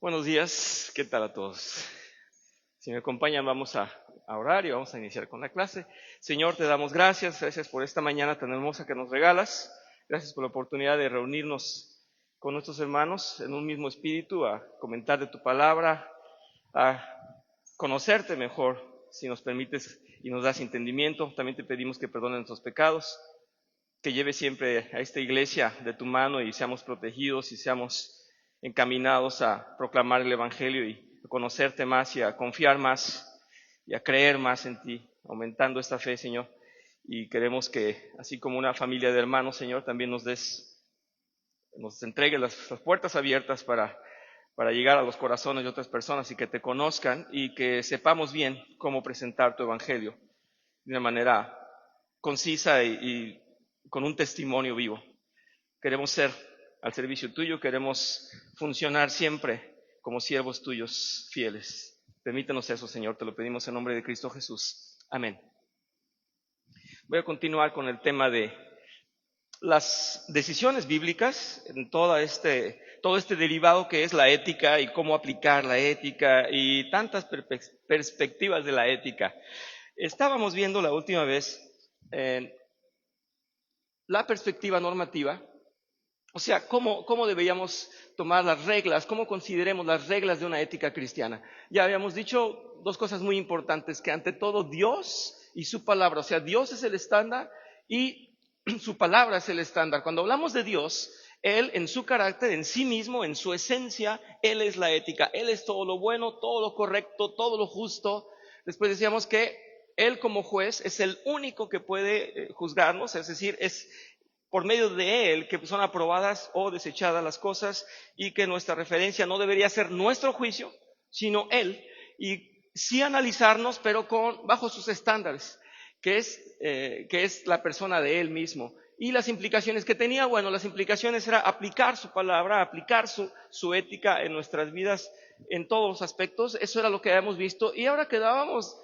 Buenos días, ¿qué tal a todos? Si me acompañan vamos a orar y vamos a iniciar con la clase. Señor, te damos gracias por esta mañana tan hermosa que nos regalas. Gracias por la oportunidad de reunirnos con nuestros hermanos en un mismo espíritu, a comentar de tu palabra, a conocerte mejor, si nos permites y nos das entendimiento. También te pedimos que perdones nuestros pecados, que lleves siempre a esta iglesia de tu mano y seamos protegidos y seamos encaminados a proclamar el Evangelio y a conocerte más y a confiar más y a creer más en ti, aumentando esta fe, Señor. Y queremos que, así como una familia de hermanos, Señor, también nos entregues las puertas abiertas para llegar a los corazones de otras personas y que te conozcan y que sepamos bien cómo presentar tu Evangelio de una manera concisa y con un testimonio vivo. Queremos ser al servicio tuyo, queremos funcionar siempre como siervos tuyos fieles. Permítanos eso, Señor, te lo pedimos en nombre de Cristo Jesús. Amén. Voy a continuar con el tema de las decisiones bíblicas en todo este derivado que es la ética y cómo aplicar la ética y tantas perspectivas de la ética. Estábamos viendo la última vez la perspectiva normativa. O sea, ¿cómo deberíamos tomar las reglas? ¿Cómo consideremos las reglas de una ética cristiana? Ya habíamos dicho dos cosas muy importantes, que ante todo Dios y su palabra, o sea, Dios es el estándar y su palabra es el estándar. Cuando hablamos de Dios, Él en su carácter, en sí mismo, en su esencia, Él es la ética, Él es todo lo bueno, todo lo correcto, todo lo justo. Después decíamos que Él como juez es el único que puede juzgarnos, es decir, es por medio de Él que son aprobadas o desechadas las cosas y que nuestra referencia no debería ser nuestro juicio, sino Él, y sí analizarnos, pero bajo sus estándares, que es la persona de Él mismo. Y las implicaciones que tenía, bueno, las implicaciones era aplicar su palabra, aplicar su ética en nuestras vidas en todos los aspectos. Eso era lo que habíamos visto y ahora quedábamos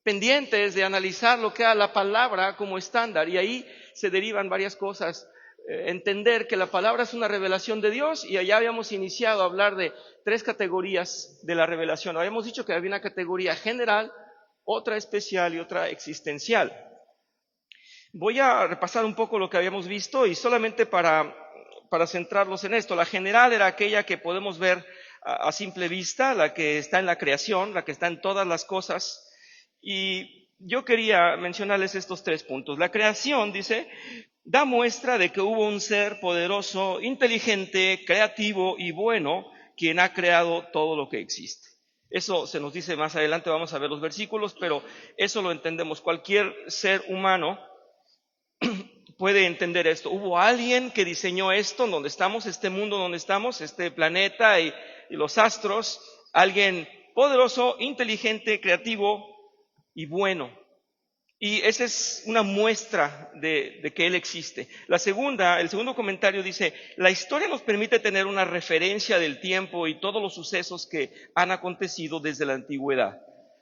pendientes de analizar lo que era la palabra como estándar, y ahí se derivan varias cosas. Entender que la palabra es una revelación de Dios, y allá habíamos iniciado a hablar de tres categorías de la revelación. Habíamos dicho que había una categoría general, otra especial y otra existencial. Voy a repasar un poco lo que habíamos visto y solamente para centrarlos en esto. La general era aquella que podemos ver a simple vista, la que está en la creación, la que está en todas las cosas. Y yo quería mencionarles estos 3 puntos. La creación, dice, da muestra de que hubo un ser poderoso, inteligente, creativo y bueno, quien ha creado todo lo que existe. Eso se nos dice más adelante, vamos a ver los versículos, pero eso lo entendemos. Cualquier ser humano puede entender esto. Hubo alguien que diseñó esto, donde estamos, este mundo donde estamos, este planeta y los astros. Alguien poderoso, inteligente, creativo y bueno. Y esa es una muestra de que Él existe. El segundo comentario dice, la historia nos permite tener una referencia del tiempo y todos los sucesos que han acontecido desde la antigüedad,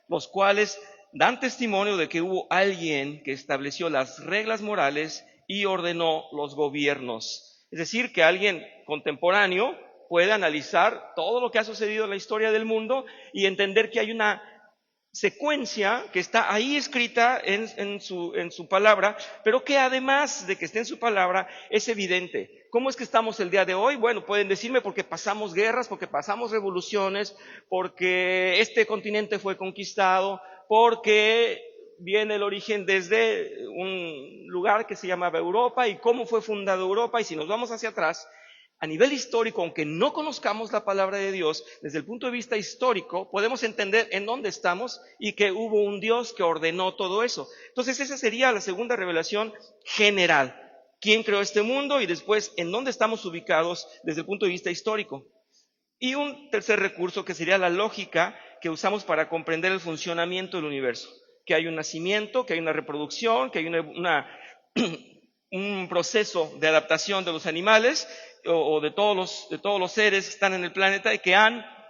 los cuales dan testimonio de que hubo alguien que estableció las reglas morales y ordenó los gobiernos. Es decir, que alguien contemporáneo puede analizar todo lo que ha sucedido en la historia del mundo y entender que hay una secuencia que está ahí escrita en su palabra, pero que además de que esté en su palabra, es evidente. ¿Cómo es que estamos el día de hoy? Bueno, pueden decirme porque pasamos guerras, porque pasamos revoluciones, porque este continente fue conquistado, porque viene el origen desde un lugar que se llamaba Europa y cómo fue fundada Europa, y si nos vamos hacia atrás, a nivel histórico, aunque no conozcamos la palabra de Dios, desde el punto de vista histórico, podemos entender en dónde estamos y que hubo un Dios que ordenó todo eso. Entonces, esa sería la segunda revelación general. ¿Quién creó este mundo? Y después, ¿en dónde estamos ubicados desde el punto de vista histórico? Y un tercer recurso que sería la lógica que usamos para comprender el funcionamiento del universo. Que hay un nacimiento, que hay una reproducción, que hay un proceso de adaptación de los animales o de todos los seres que están en el planeta y que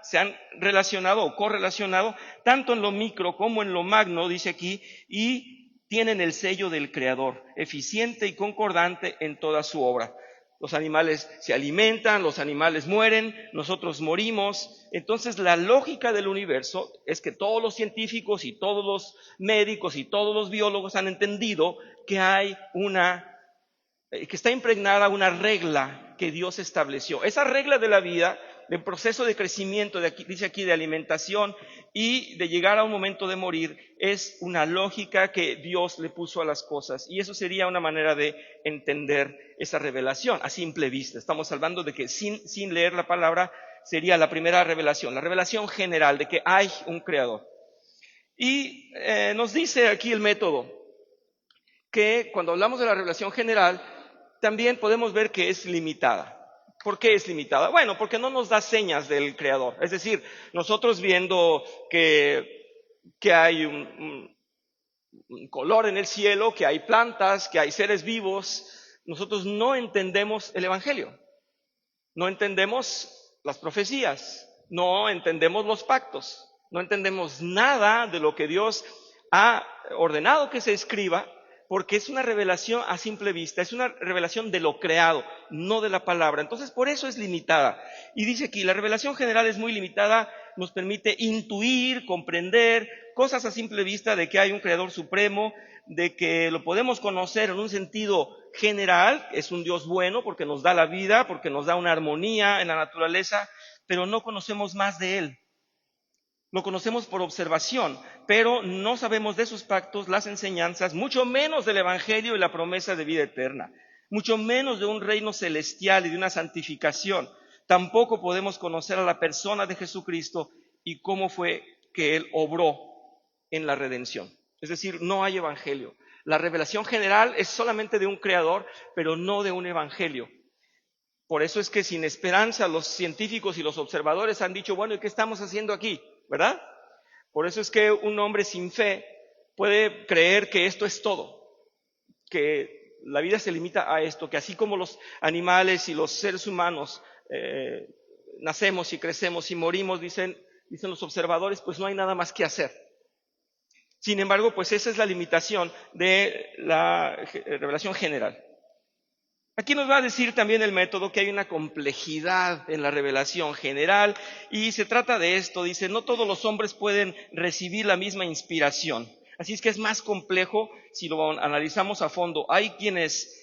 se han relacionado o correlacionado tanto en lo micro como en lo magno, dice aquí, y tienen el sello del Creador, eficiente y concordante en toda su obra. Los animales se alimentan, los animales mueren, nosotros morimos. Entonces la lógica del universo es que todos los científicos y todos los médicos y todos los biólogos han entendido que hay que está impregnada una regla que Dios estableció. Esa regla de la vida, del proceso de crecimiento, dice aquí, de alimentación y de llegar a un momento de morir, es una lógica que Dios le puso a las cosas. Y eso sería una manera de entender esa revelación a simple vista. Estamos hablando de que sin leer la palabra sería la primera revelación, la revelación general de que hay un creador. Y nos dice aquí el método que cuando hablamos de la revelación general, también podemos ver que es limitada. ¿Por qué es limitada? Bueno, porque no nos da señas del Creador. Es decir, nosotros viendo que hay un color en el cielo, que hay plantas, que hay seres vivos, nosotros no entendemos el Evangelio. No entendemos las profecías, no entendemos los pactos, no entendemos nada de lo que Dios ha ordenado que se escriba, porque es una revelación a simple vista, es una revelación de lo creado, no de la palabra. Entonces, por eso es limitada. Y dice aquí, la revelación general es muy limitada, nos permite intuir, comprender cosas a simple vista de que hay un Creador supremo, de que lo podemos conocer en un sentido general, es un Dios bueno porque nos da la vida, porque nos da una armonía en la naturaleza, pero no conocemos más de Él. Lo conocemos por observación, pero no sabemos de sus pactos, las enseñanzas, mucho menos del Evangelio y la promesa de vida eterna, mucho menos de un reino celestial y de una santificación. Tampoco podemos conocer a la persona de Jesucristo y cómo fue que Él obró en la redención. Es decir, no hay Evangelio. La revelación general es solamente de un creador, pero no de un Evangelio. Por eso es que sin esperanza los científicos y los observadores han dicho, bueno, ¿y qué estamos haciendo aquí? ¿Verdad? Por eso es que un hombre sin fe puede creer que esto es todo, que la vida se limita a esto, que así como los animales y los seres humanos nacemos y crecemos y morimos, dicen los observadores, pues no hay nada más que hacer. Sin embargo, pues esa es la limitación de la revelación general. Aquí nos va a decir también el método que hay una complejidad en la revelación general y se trata de esto, dice, no todos los hombres pueden recibir la misma inspiración. Así es que es más complejo si lo analizamos a fondo. Hay quienes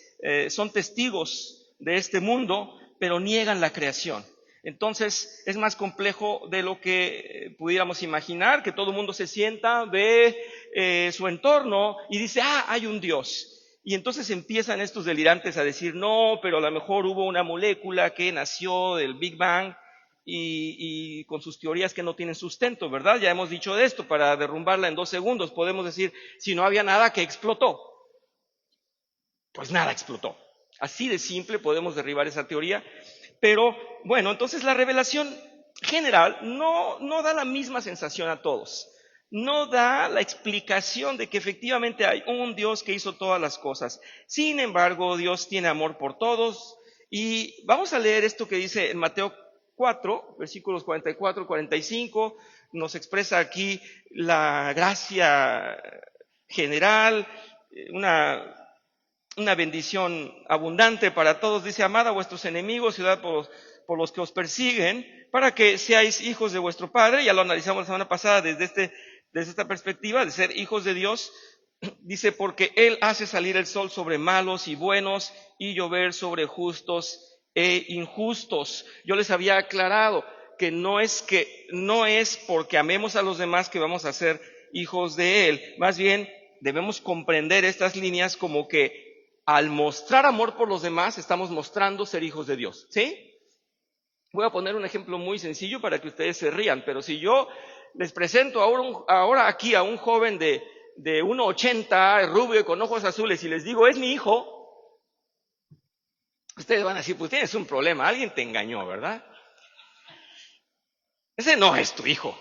son testigos de este mundo, pero niegan la creación. Entonces es más complejo de lo que pudiéramos imaginar, que todo el mundo se sienta, ve su entorno y dice, hay un Dios. Y entonces empiezan estos delirantes a decir, no, pero a lo mejor hubo una molécula que nació del Big Bang y con sus teorías que no tienen sustento, ¿verdad? Ya hemos dicho de esto, para derrumbarla en 2 segundos podemos decir, si no había nada, ¿qué explotó? Pues nada explotó. Así de simple podemos derribar esa teoría. Pero bueno, entonces la revelación general no da la misma sensación a todos. No da la explicación de que efectivamente hay un Dios que hizo todas las cosas. Sin embargo, Dios tiene amor por todos. Y vamos a leer esto que dice en Mateo 4, versículos 44, 45. Nos expresa aquí la gracia general, una bendición abundante para todos. Dice, amad a vuestros enemigos y orad por los que os persiguen, para que seáis hijos de vuestro Padre. Ya lo analizamos la semana pasada desde esta perspectiva de ser hijos de Dios. Dice, porque Él hace salir el sol sobre malos y buenos y llover sobre justos e injustos. Yo les había aclarado que no es porque amemos a los demás que vamos a ser hijos de Él. Más bien debemos comprender estas líneas como que al mostrar amor por los demás estamos mostrando ser hijos de Dios. ¿Sí? Voy a poner un ejemplo muy sencillo para que ustedes se rían, pero si yo les presento ahora aquí a un joven de 1,80, rubio y con ojos azules y les digo, es mi hijo, ustedes van a decir, pues tienes un problema, alguien te engañó, ¿verdad? Ese no es tu hijo.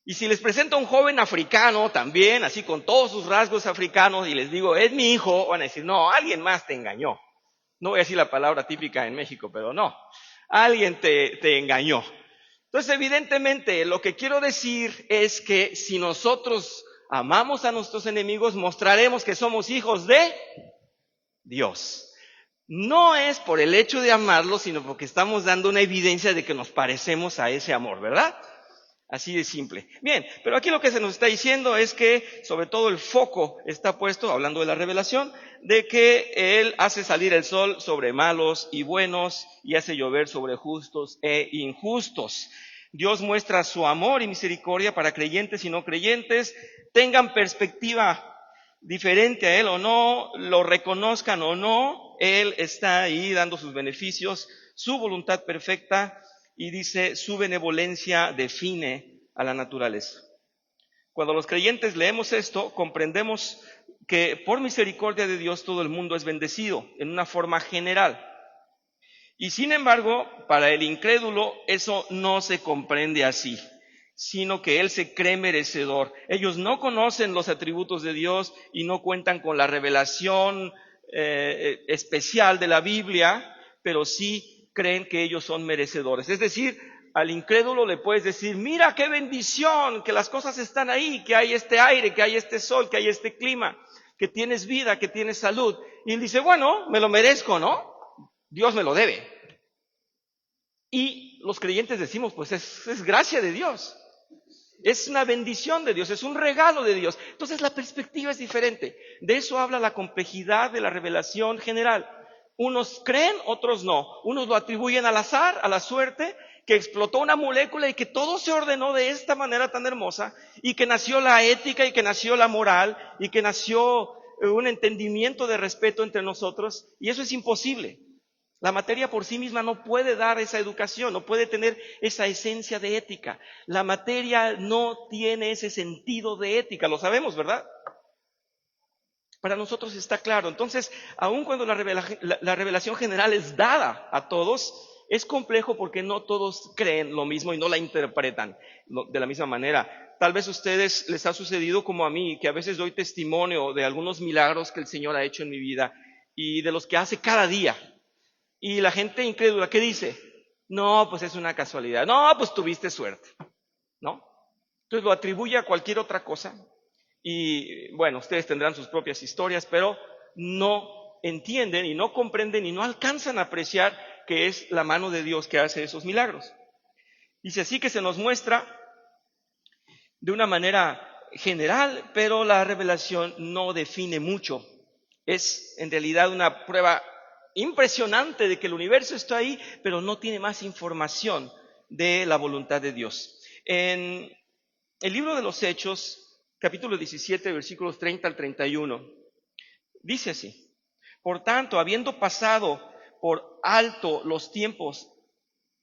Y si les presento a un joven africano también, así con todos sus rasgos africanos, y les digo, es mi hijo, van a decir, no, alguien más te engañó. No voy a decir la palabra típica en México, pero no, alguien te engañó. Entonces, evidentemente, lo que quiero decir es que si nosotros amamos a nuestros enemigos, mostraremos que somos hijos de Dios. No es por el hecho de amarlo, sino porque estamos dando una evidencia de que nos parecemos a ese amor, ¿verdad? Así de simple. Bien, pero aquí lo que se nos está diciendo es que sobre todo el foco está puesto, hablando de la revelación, de que Él hace salir el sol sobre malos y buenos y hace llover sobre justos e injustos. Dios muestra su amor y misericordia para creyentes y no creyentes, tengan perspectiva diferente a Él o no, lo reconozcan o no, Él está ahí dando sus beneficios, su voluntad perfecta, y dice, su benevolencia define a la naturaleza. Cuando los creyentes leemos esto, comprendemos que por misericordia de Dios todo el mundo es bendecido en una forma general. Y sin embargo, para el incrédulo eso no se comprende así, sino que él se cree merecedor. Ellos no conocen los atributos de Dios y no cuentan con la revelación especial de la Biblia, pero sí creen que ellos son merecedores. Es decir, al incrédulo le puedes decir, mira qué bendición, que las cosas están ahí, que hay este aire, que hay este sol, que hay este clima, que tienes vida, que tienes salud. Y él dice, bueno, me lo merezco, ¿no? Dios me lo debe. Y los creyentes decimos, pues es gracia de Dios. Es una bendición de Dios, es un regalo de Dios. Entonces la perspectiva es diferente. De eso habla la complejidad de la revelación general. Unos creen, otros no. Unos lo atribuyen al azar, a la suerte, que explotó una molécula y que todo se ordenó de esta manera tan hermosa, y que nació la ética y que nació la moral y que nació un entendimiento de respeto entre nosotros, y eso es imposible. La materia por sí misma no puede dar esa educación, no puede tener esa esencia de ética. La materia no tiene ese sentido de ética, lo sabemos, ¿verdad? Para nosotros está claro. Entonces, aun cuando la revelación general es dada a todos, es complejo porque no todos creen lo mismo y no la interpretan de la misma manera. Tal vez a ustedes les ha sucedido como a mí, que a veces doy testimonio de algunos milagros que el Señor ha hecho en mi vida y de los que hace cada día. Y la gente incrédula, ¿qué dice? No, pues es una casualidad. No, pues tuviste suerte. ¿No? Entonces lo atribuye a cualquier otra cosa. Y bueno, ustedes tendrán sus propias historias, pero no entienden y no comprenden y no alcanzan a apreciar que es la mano de Dios que hace esos milagros. Dice así que se nos muestra de una manera general, pero la revelación no define mucho. Es en realidad una prueba impresionante de que el universo está ahí, pero no tiene más información de la voluntad de Dios. En el libro de los Hechos, capítulo 17, versículos 30 al 31, dice así: por tanto, habiendo pasado por alto los tiempos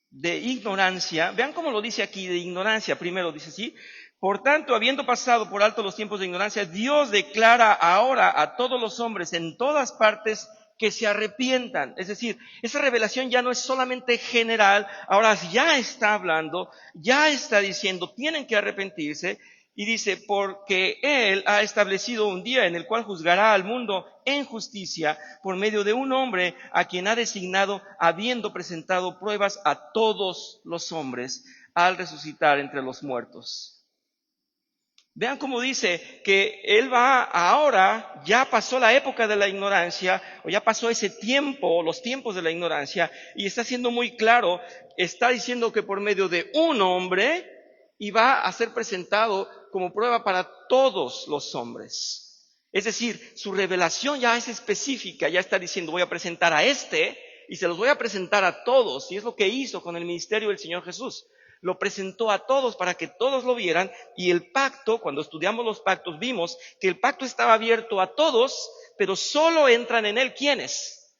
de ignorancia, vean cómo lo dice aquí, de ignorancia, primero dice así: por tanto, habiendo pasado por alto los tiempos de ignorancia, Dios declara ahora a todos los hombres en todas partes que se arrepientan. Es decir, esa revelación ya no es solamente general, ahora ya está hablando, ya está diciendo, tienen que arrepentirse, y dice, porque Él ha establecido un día en el cual juzgará al mundo en justicia por medio de un hombre a quien ha designado, habiendo presentado pruebas a todos los hombres al resucitar entre los muertos. Vean cómo dice que Él va ahora, ya pasó la época de la ignorancia, o ya pasó ese tiempo, los tiempos de la ignorancia, y está siendo muy claro, está diciendo que por medio de un hombre, y va a ser presentado como prueba para todos los hombres. Es decir, su revelación ya es específica, ya está diciendo, voy a presentar a este, y se los voy a presentar a todos, y es lo que hizo con el ministerio del Señor Jesús. Lo presentó a todos para que todos lo vieran, y el pacto, cuando estudiamos los pactos, vimos que el pacto estaba abierto a todos, pero solo entran en él, ¿quiénes?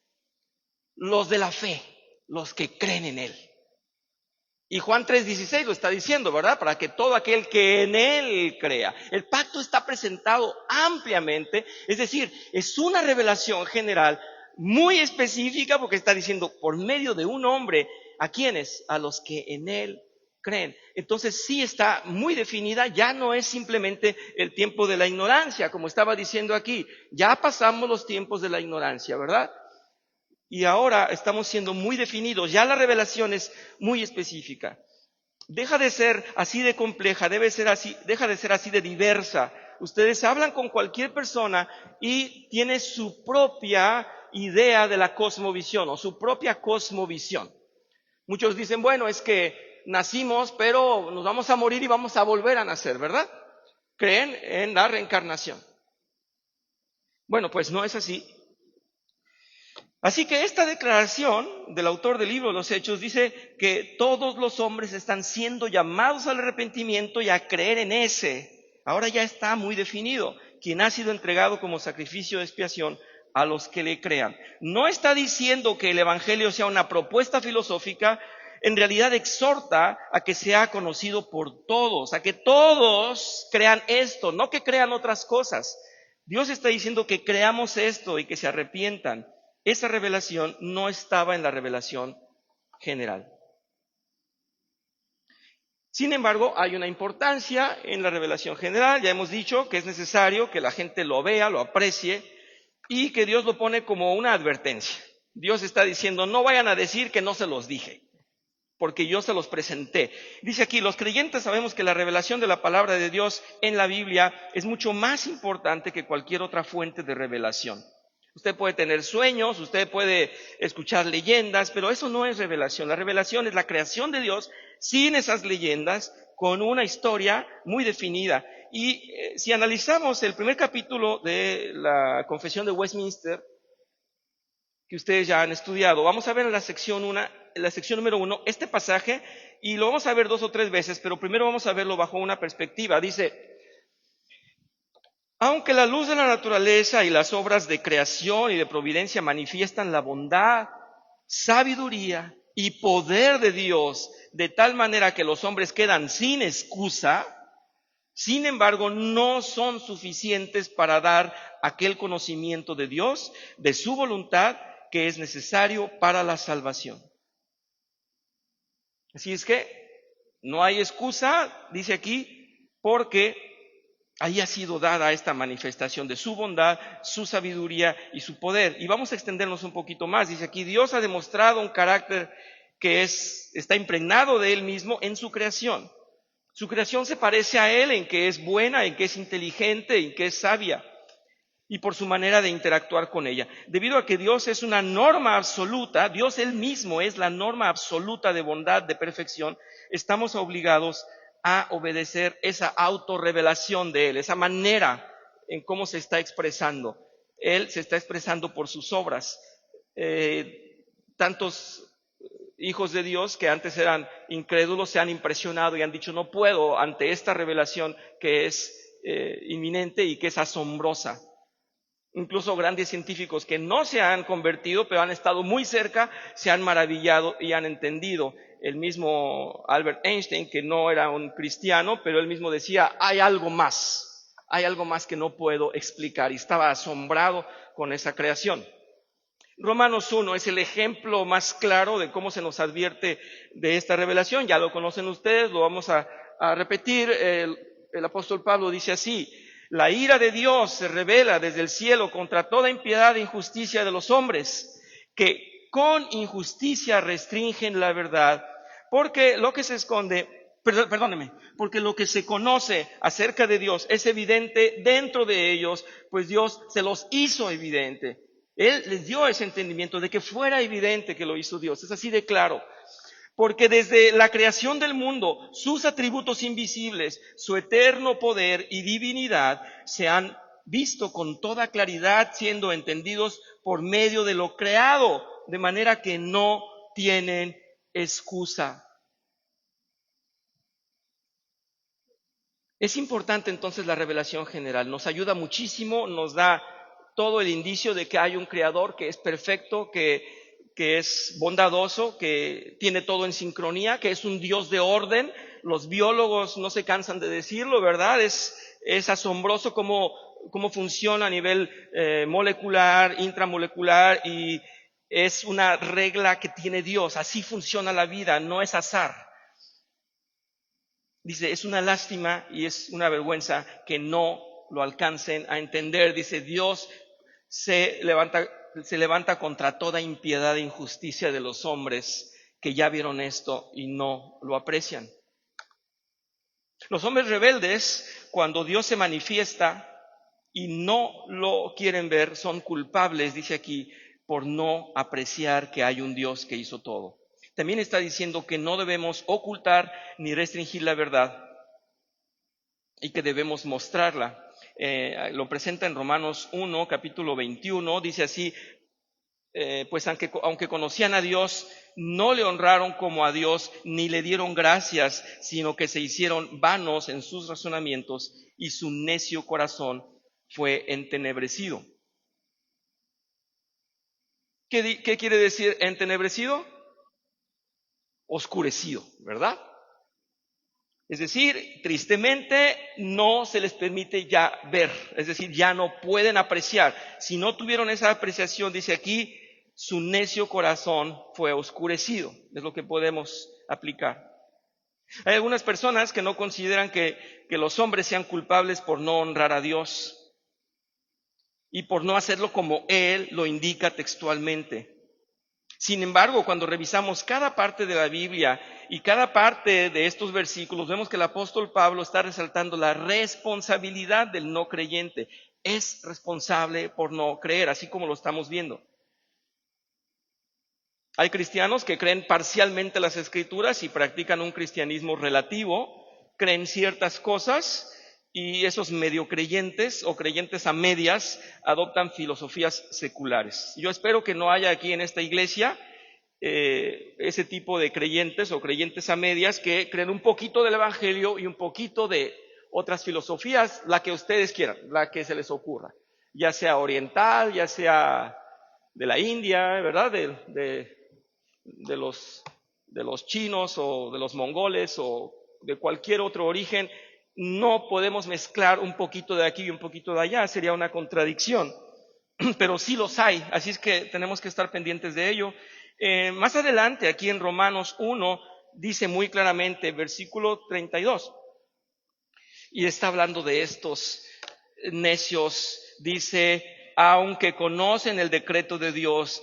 Los de la fe, los que creen en él. Y Juan 3:16 lo está diciendo, ¿verdad? Para que todo aquel que en él crea. El pacto está presentado ampliamente, es decir, es una revelación general muy específica porque está diciendo por medio de un hombre, ¿a quiénes? A los que en él creen. Entonces sí está muy definida, ya no es simplemente el tiempo de la ignorancia, como estaba diciendo aquí, ya pasamos los tiempos de la ignorancia, ¿verdad? Y ahora estamos siendo muy definidos, ya la revelación es muy específica. Deja de ser así de compleja, deja de ser así de diversa. Ustedes hablan con cualquier persona y tiene su propia idea de la cosmovisión o su propia cosmovisión. Muchos dicen, bueno, es que nacimos, pero nos vamos a morir y vamos a volver a nacer, ¿verdad? Creen en la reencarnación. Bueno, pues no es así. Así que esta declaración del autor del libro de los Hechos dice que todos los hombres están siendo llamados al arrepentimiento y a creer en ese. Ahora ya está muy definido, quien ha sido entregado como sacrificio de expiación a los que le crean. No está diciendo que el evangelio sea una propuesta filosófica, en realidad exhorta a que sea conocido por todos, a que todos crean esto, no que crean otras cosas. Dios está diciendo que creamos esto y que se arrepientan. Esa revelación no estaba en la revelación general. Sin embargo, hay una importancia en la revelación general. Ya hemos dicho que es necesario que la gente lo vea, lo aprecie y que Dios lo pone como una advertencia. Dios está diciendo, no vayan a decir que no se los dije, porque yo se los presenté. Dice aquí, los creyentes sabemos que la revelación de la palabra de Dios en la Biblia es mucho más importante que cualquier otra fuente de revelación. Usted puede tener sueños, usted puede escuchar leyendas, pero eso no es revelación. La revelación es la creación de Dios sin esas leyendas, con una historia muy definida. Y si analizamos el primer capítulo de la Confesión de Westminster, que ustedes ya han estudiado, vamos a ver en la sección número 1 este pasaje, y lo vamos a ver 2 o 3 veces, pero primero vamos a verlo bajo una perspectiva. Dice, aunque la luz de la naturaleza y las obras de creación y de providencia manifiestan la bondad, sabiduría y poder de Dios de tal manera que los hombres quedan sin excusa, sin embargo no son suficientes para dar aquel conocimiento de Dios, de su voluntad, que es necesario para la salvación. Así es que no hay excusa, dice aquí, porque ahí ha sido dada esta manifestación de su bondad, su sabiduría y su poder. Y vamos a extendernos un poquito más. Dice aquí, Dios ha demostrado un carácter que está impregnado de Él mismo en su creación. Su creación se parece a Él en que es buena, en que es inteligente, en que es sabia, y por su manera de interactuar con ella. Debido a que Dios es una norma absoluta, Dios Él mismo es la norma absoluta de bondad, de perfección, estamos obligados a obedecer esa autorrevelación de Él, esa manera en cómo se está expresando. Él se está expresando por sus obras. Tantos hijos de Dios que antes eran incrédulos se han impresionado y han dicho, no puedo ante esta revelación que es inminente y que es asombrosa. Incluso grandes científicos que no se han convertido, pero han estado muy cerca, se han maravillado y han entendido. El mismo Albert Einstein, que no era un cristiano, pero él mismo decía, hay algo más que no puedo explicar, y estaba asombrado con esa creación. Romanos 1 es el ejemplo más claro de cómo se nos advierte de esta revelación. Ya lo conocen ustedes, lo vamos a repetir. El apóstol Pablo dice así, la ira de Dios se revela desde el cielo contra toda impiedad e injusticia de los hombres, que con injusticia restringen la verdad, porque lo que se esconde, porque lo que se conoce acerca de Dios es evidente dentro de ellos, pues Dios se los hizo evidente. Él les dio ese entendimiento de que fuera evidente que lo hizo Dios. Es así de claro. Porque desde la creación del mundo, sus atributos invisibles, su eterno poder y divinidad se han visto con toda claridad, siendo entendidos por medio de lo creado, de manera que no tienen excusa. Es importante entonces la revelación general, nos ayuda muchísimo, nos da todo el indicio de que hay un creador que es perfecto, que es bondadoso, que tiene todo en sincronía, que es un Dios de orden. Los biólogos no se cansan de decirlo, ¿verdad? Es asombroso cómo funciona a nivel molecular, intramolecular, y es una regla que tiene Dios. Así funciona la vida, no es azar. Dice, es una lástima y es una vergüenza que no lo alcancen a entender. Dice, Dios se levanta contra toda impiedad e injusticia de los hombres que ya vieron esto y no lo aprecian. Los hombres rebeldes, cuando Dios se manifiesta y no lo quieren ver, son culpables, dice aquí, por no apreciar que hay un Dios que hizo todo. También está diciendo que no debemos ocultar ni restringir la verdad y que debemos mostrarla. Lo presenta en Romanos 1, capítulo 21, dice así: pues aunque conocían a Dios, no le honraron como a Dios, ni le dieron gracias, sino que se hicieron vanos en sus razonamientos y su necio corazón fue entenebrecido. ¿Qué quiere decir entenebrecido? Oscurecido, ¿verdad? Es decir, tristemente no se les permite ya ver, es decir, ya no pueden apreciar. Si no tuvieron esa apreciación, dice aquí, su necio corazón fue oscurecido. Es lo que podemos aplicar. Hay algunas personas que no consideran que los hombres sean culpables por no honrar a Dios y por no hacerlo como Él lo indica textualmente. Sin embargo, cuando revisamos cada parte de la Biblia y cada parte de estos versículos, vemos que el apóstol Pablo está resaltando la responsabilidad del no creyente. Es responsable por no creer, así como lo estamos viendo. Hay cristianos que creen parcialmente las Escrituras y practican un cristianismo relativo, creen ciertas cosas, y esos medio creyentes o creyentes a medias adoptan filosofías seculares. Yo espero que no haya aquí en esta iglesia ese tipo de creyentes o creyentes a medias que creen un poquito del Evangelio y un poquito de otras filosofías, la que ustedes quieran, la que se les ocurra, ya sea oriental, ya sea de la India, ¿verdad? De los chinos o de los mongoles o de cualquier otro origen. No podemos mezclar un poquito de aquí y un poquito de allá, sería una contradicción, pero sí los hay, así es que tenemos que estar pendientes de ello. Más adelante, aquí en Romanos 1, dice muy claramente, versículo 32, y está hablando de estos necios, dice: aunque conocen el decreto de Dios,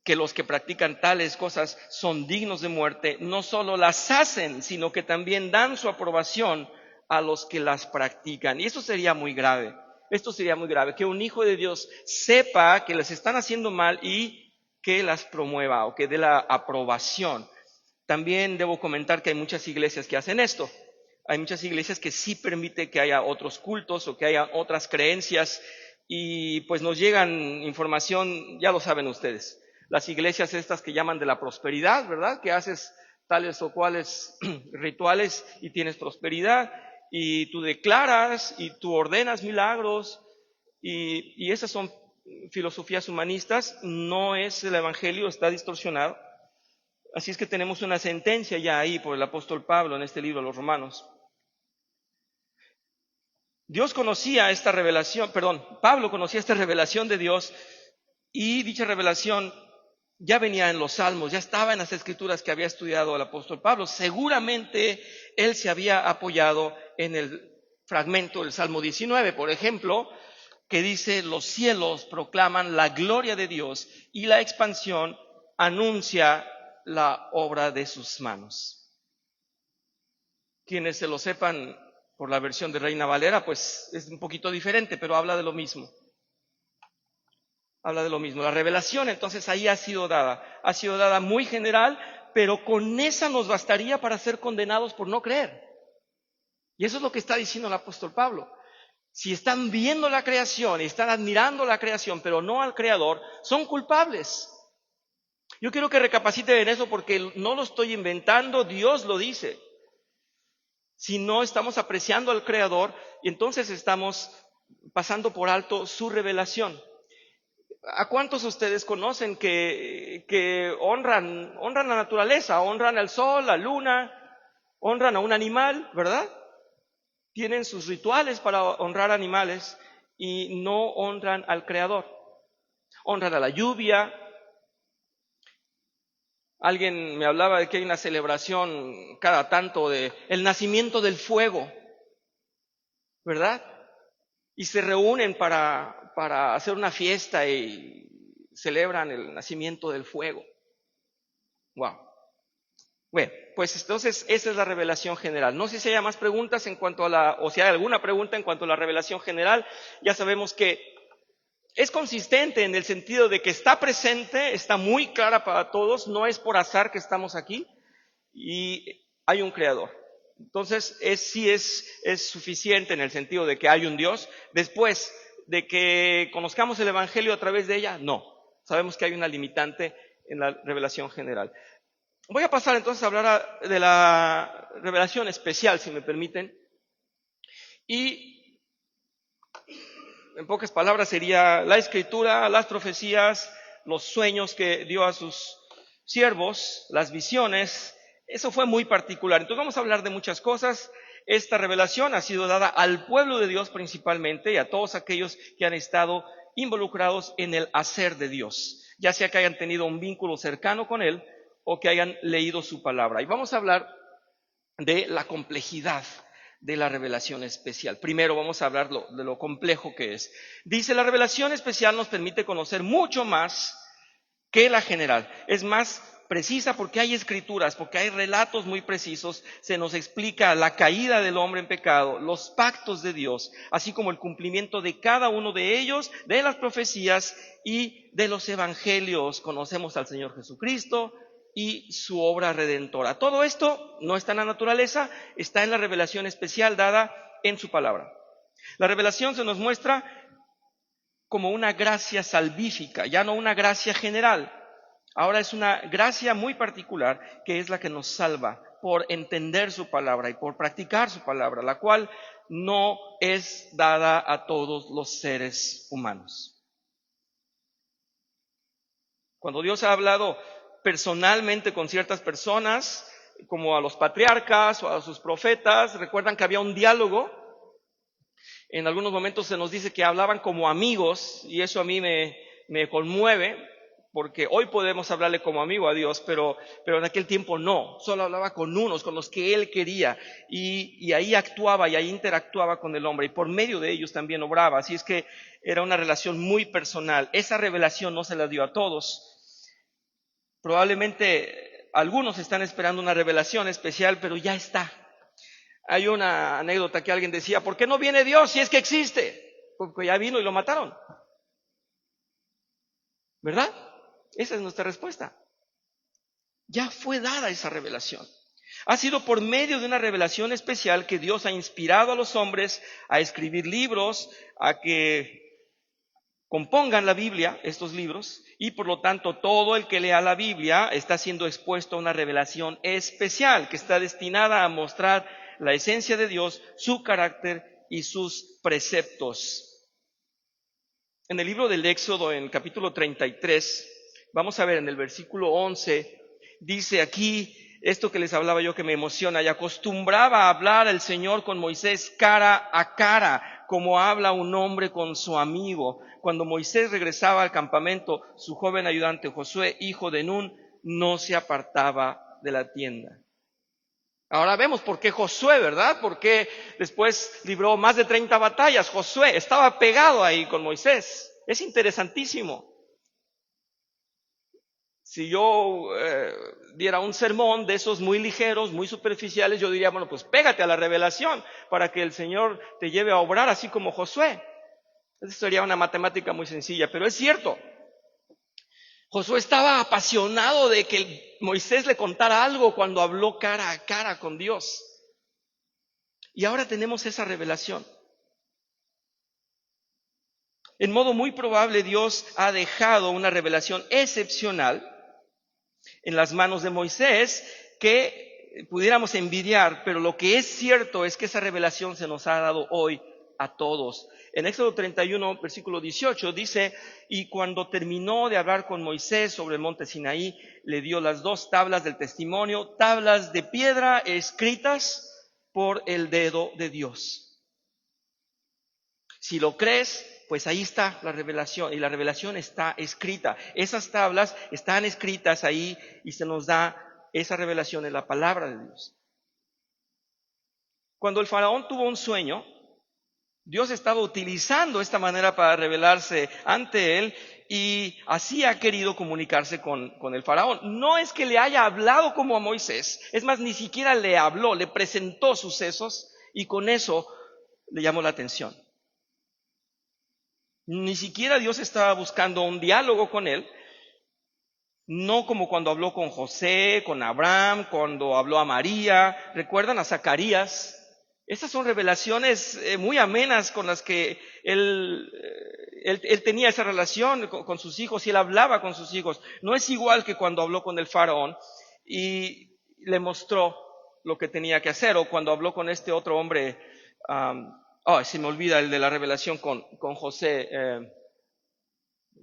que los que practican tales cosas son dignos de muerte, no solo las hacen, sino que también dan su aprobación a los que las practican. Y eso sería muy grave. Esto sería muy grave, que un hijo de Dios sepa que les están haciendo mal y que las promueva o que dé la aprobación. También debo comentar que hay muchas iglesias que hacen esto. Hay muchas iglesias que sí permiten que haya otros cultos o que haya otras creencias, y pues nos llegan información, ya lo saben ustedes. Las iglesias estas que llaman de la prosperidad, ¿verdad? Que haces tales o cuales rituales y tienes prosperidad, y tú declaras y tú ordenas milagros, y esas son filosofías humanistas. No es el evangelio, está distorsionado. Así es que tenemos una sentencia ya ahí por el apóstol Pablo en este libro de los Romanos. Pablo conocía esta revelación de Dios, y dicha revelación ya venía en los Salmos, ya estaba en las Escrituras que había estudiado el apóstol Pablo. Seguramente él se había apoyado en el fragmento del Salmo 19, por ejemplo, que dice: los cielos proclaman la gloria de Dios y la expansión anuncia la obra de sus manos. Quienes se lo sepan por la versión de Reina Valera, pues es un poquito diferente, pero habla de lo mismo. Habla de lo mismo. La revelación entonces ahí ha sido dada muy general, pero con esa nos bastaría para ser condenados por no creer. Y eso es lo que está diciendo el apóstol Pablo. Si están viendo la creación y están admirando la creación, pero no al Creador, son culpables. Yo quiero que recapaciten en eso, porque no lo estoy inventando, Dios lo dice. Si no estamos apreciando al Creador, entonces estamos pasando por alto su revelación. ¿A cuántos de ustedes conocen que honran la naturaleza, honran al sol, la luna, honran a un animal, ¿verdad? Tienen sus rituales para honrar animales y no honran al Creador. Honran a la lluvia. Alguien me hablaba de que hay una celebración cada tanto de el nacimiento del fuego, ¿verdad? Y se reúnen para hacer una fiesta y celebran el nacimiento del fuego. Wow. Bueno, pues entonces esa es la revelación general. No sé si hay más preguntas o si hay alguna pregunta en cuanto a la revelación general. Ya sabemos que Es consistente en el sentido de que está presente, está muy clara para todos, no es por azar que estamos aquí y hay un creador. Entonces, sí es suficiente en el sentido de que hay un Dios. Después de que conozcamos el Evangelio a través de ella, no. Sabemos que hay una limitante en la revelación general. Voy a pasar entonces a hablar de la revelación especial, si me permiten. Y en pocas palabras sería la Escritura, las profecías, los sueños que dio a sus siervos, las visiones. Eso fue muy particular. Entonces vamos a hablar de muchas cosas. Esta revelación ha sido dada al pueblo de Dios principalmente y a todos aquellos que han estado involucrados en el hacer de Dios, ya sea que hayan tenido un vínculo cercano con Él o que hayan leído su palabra. Y vamos a hablar de la complejidad de la revelación especial. Primero vamos a hablar de lo complejo que es. Dice, la revelación especial nos permite conocer mucho más que la general. Es más precisa porque hay escrituras, porque hay relatos muy precisos. Se nos explica la caída del hombre en pecado, los pactos de Dios, así como el cumplimiento de cada uno de ellos, de las profecías y de los evangelios. Conocemos al Señor Jesucristo y su obra redentora. Todo esto no está en la naturaleza, está en la revelación especial dada en su palabra. La revelación se nos muestra como una gracia salvífica, ya no una gracia general. Ahora es una gracia muy particular que es la que nos salva por entender su palabra y por practicar su palabra, la cual no es dada a todos los seres humanos. Cuando Dios ha hablado personalmente con ciertas personas, como a los patriarcas o a sus profetas, recuerdan que había un diálogo. En algunos momentos se nos dice que hablaban como amigos y eso a mí me conmueve, porque hoy podemos hablarle como amigo a Dios, pero en aquel tiempo no, solo hablaba con unos, con los que Él quería, y ahí actuaba y ahí interactuaba con el hombre, y por medio de ellos también obraba, así es que era una relación muy personal. Esa revelación no se la dio a todos. Probablemente algunos están esperando una revelación especial, pero ya está. Hay una anécdota que alguien decía, ¿por qué no viene Dios si es que existe? Porque ya vino y lo mataron. ¿Verdad? Esa es nuestra respuesta. Ya fue dada esa revelación. Ha sido por medio de una revelación especial que Dios ha inspirado a los hombres a escribir libros, a que compongan la Biblia, estos libros, y por lo tanto todo el que lea la Biblia está siendo expuesto a una revelación especial que está destinada a mostrar la esencia de Dios, su carácter y sus preceptos. En el libro del Éxodo, en capítulo 33, vamos a ver en el versículo 11, dice aquí esto que les hablaba yo que me emociona: y acostumbraba a hablar el Señor con Moisés cara a cara, como habla un hombre con su amigo. Cuando Moisés regresaba al campamento, su joven ayudante Josué, hijo de Nun, no se apartaba de la tienda. Ahora vemos por qué Josué, ¿verdad? Porque después libró más de 30 batallas. Josué estaba pegado ahí con Moisés. Es interesantísimo. Si yo diera un sermón de esos muy ligeros, muy superficiales, yo diría, bueno, pues pégate a la revelación para que el Señor te lleve a obrar así como Josué. Esa sería una matemática muy sencilla, pero es cierto. Josué estaba apasionado de que Moisés le contara algo cuando habló cara a cara con Dios. Y ahora tenemos esa revelación. En modo muy probable, Dios ha dejado una revelación excepcional en las manos de Moisés que pudiéramos envidiar, pero lo que es cierto es que esa revelación se nos ha dado hoy a todos. En Éxodo 31, versículo 18 dice, y cuando terminó de hablar con Moisés sobre el monte Sinaí, le dio las 2 tablas del testimonio, tablas de piedra escritas por el dedo de Dios. Si lo crees, pues ahí está la revelación, y la revelación está escrita. Esas tablas están escritas ahí y se nos da esa revelación en la palabra de Dios. Cuando el faraón tuvo un sueño, Dios estaba utilizando esta manera para revelarse ante él y así ha querido comunicarse con el faraón. No es que le haya hablado como a Moisés, es más, ni siquiera le habló, le presentó sucesos y con eso le llamó la atención. Ni siquiera Dios estaba buscando un diálogo con él, no como cuando habló con José, con Abraham, cuando habló a María, recuerdan a Zacarías. Estas son revelaciones muy amenas con las que él tenía esa relación con sus hijos y él hablaba con sus hijos. No es igual que cuando habló con el faraón y le mostró lo que tenía que hacer, o cuando habló con este otro hombre, se me olvida el de la revelación con José,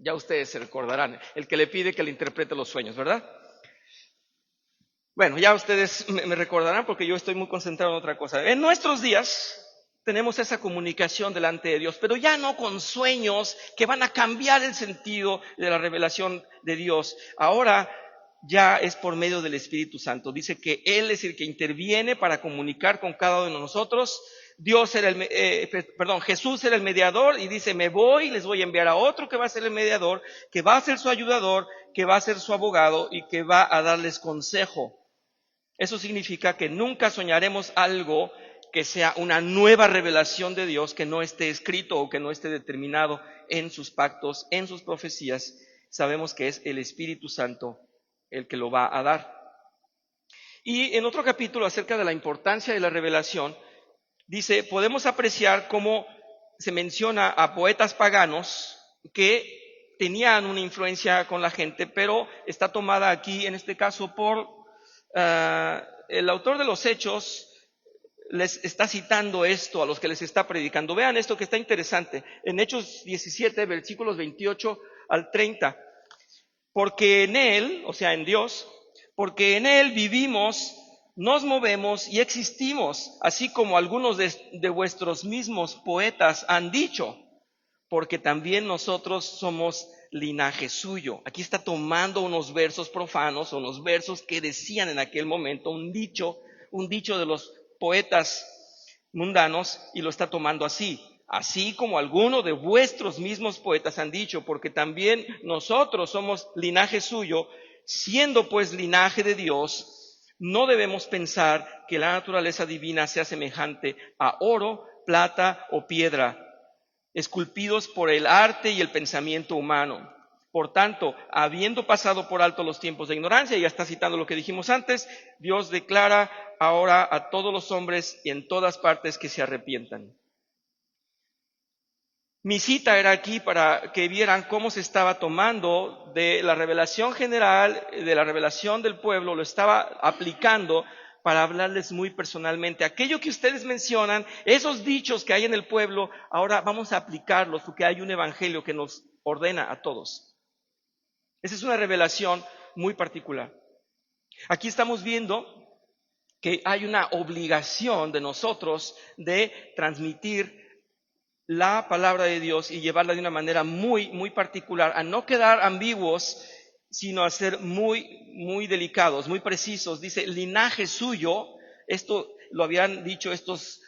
ya ustedes se recordarán, el que le pide que le interprete los sueños, ¿verdad? Bueno, ya ustedes me recordarán porque yo estoy muy concentrado en otra cosa. En nuestros días tenemos esa comunicación delante de Dios, pero ya no con sueños que van a cambiar el sentido de la revelación de Dios. Ahora ya es por medio del Espíritu Santo. Dice que Él es el que interviene para comunicar con cada uno de nosotros. Jesús era el mediador y dice, me voy, les voy a enviar a otro que va a ser el mediador, que va a ser su ayudador, que va a ser su abogado y que va a darles consejo. Eso significa que nunca soñaremos algo que sea una nueva revelación de Dios que no esté escrito o que no esté determinado en sus pactos, en sus profecías. Sabemos que es el Espíritu Santo el que lo va a dar. Y en otro capítulo acerca de la importancia de la revelación, dice, podemos apreciar cómo se menciona a poetas paganos que tenían una influencia con la gente, pero está tomada aquí, en este caso, por el autor de los Hechos. Les está citando esto a los que les está predicando. Vean esto que está interesante. En Hechos 17, versículos 28 al 30. Porque en Él, o sea, en Dios, porque en Él vivimos, nos movemos y existimos, así como algunos de vuestros mismos poetas han dicho, porque también nosotros somos linaje suyo. Aquí está tomando unos versos profanos, unos versos que decían en aquel momento, un dicho de los poetas mundanos, y lo está tomando así como algunos de vuestros mismos poetas han dicho, porque también nosotros somos linaje suyo, siendo pues linaje de Dios, no debemos pensar que la naturaleza divina sea semejante a oro, plata o piedra, esculpidos por el arte y el pensamiento humano. Por tanto, habiendo pasado por alto los tiempos de ignorancia, ya está citando lo que dijimos antes, Dios declara ahora a todos los hombres y en todas partes que se arrepientan. Mi cita era aquí para que vieran cómo se estaba tomando de la revelación general, de la revelación del pueblo, lo estaba aplicando para hablarles muy personalmente. Aquello que ustedes mencionan, esos dichos que hay en el pueblo, ahora vamos a aplicarlos porque hay un evangelio que nos ordena a todos. Esa es una revelación muy particular. Aquí estamos viendo que hay una obligación de nosotros de transmitir la palabra de Dios y llevarla de una manera muy, muy particular, a no quedar ambiguos, sino a ser muy, muy delicados, muy precisos. Dice, linaje suyo, esto lo habían dicho estos